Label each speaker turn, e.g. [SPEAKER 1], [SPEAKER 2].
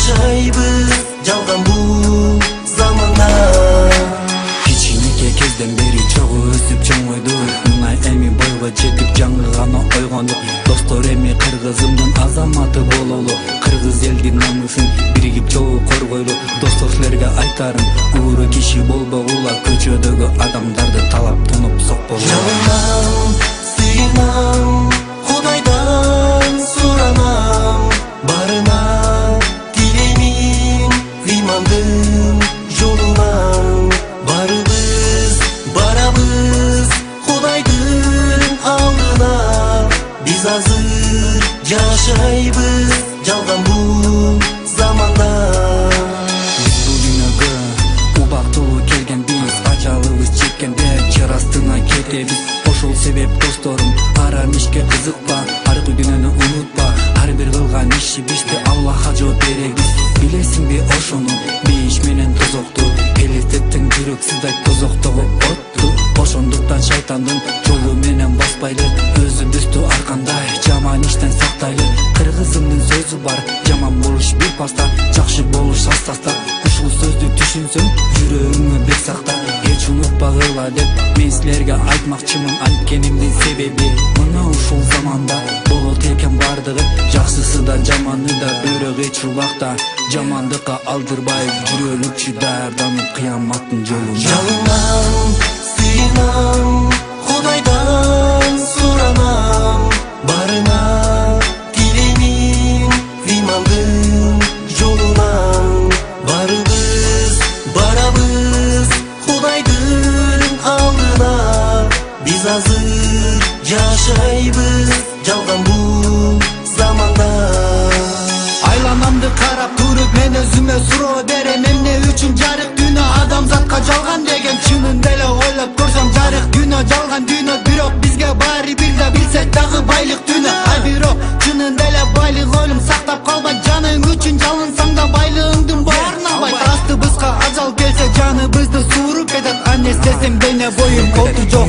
[SPEAKER 1] жашайбыз жалган бул заманда.
[SPEAKER 2] Кичинекей кезден бери чогуу өсүп чоңойдук, мына эми бойго жетип жаңы гана ойгондук. Достор эми кыргызымдын азаматы бололу, кыргыз элдин намысын биригип чогуу коргойлу. Достор силерге айтарым, ууру киши болбогула, көчөдөгү адамдарды талап тунуп сокпогула.
[SPEAKER 1] Жалынам, сыйынам, Кудайдан суранам, барына тилеймин ыймандын жолунан. Барыбыз барабыз Кудайдын алдына, биз азыр жашайбыз жалган бул заманда.
[SPEAKER 2] Биз бул дүйнөгө убактылуу келгенбиз, ажалыбыз жеткенде жер астына кетебиз. Ошол себеп досторум, арам ишке кызыкпа, аркы күнөөнү унутпа. Ар бир кылган ишибизди Аллахка жооп беребиз. Билесиңби ошону, бейиш менен тозокту, элестеттиң жүрөк сыздай тозоктогу отту. Ошондуктан шайтандын жолу менен баспайлы, өзүбүздү аркандай жаман иштен сактайлы. Кыргызымдын сөзү бар, жаман болуш бир паста, жакшы болуш астаста. Ушул сөздү түшүнсөң, жүрөгүңө бек сакта. Эч унутпагыла деп мен силерге айтмакчымын анткенимдин себеби. Мына ушул заманда болот экен бардыгы, жакшысы да жаманы да, бирок эч убакта жамандыкка алдырбай жүрөлүкчү даярданып кыяматтын жолуна.
[SPEAKER 1] Жалынам, сыйынам, Кудайдан суранам, барына тилеймин ыймандын жолунан. Барыбыз барабыз Кудайдын алдына, биз азыр жашайбыз жалган бул заманда.
[SPEAKER 2] Айланамды карап туруп мен өзүмө суроо берем, эмне үчүн жарык дүйнө адамзатка жалган деген. Чынын деле ойлоп көрсөм, жарык дүйнө жалган дүйнө, бирок бизге баары бир да, билсек дагы байлык дүйнө. Ай бирок чынын деле байлык өлүм сактап калбайт, жаның үчүн жалынсаң да байлыгыңдын баарын албайт. Астыбызга ажал келсе жаныбызды сууруп кетет, аны эстесем дене боюм оту жок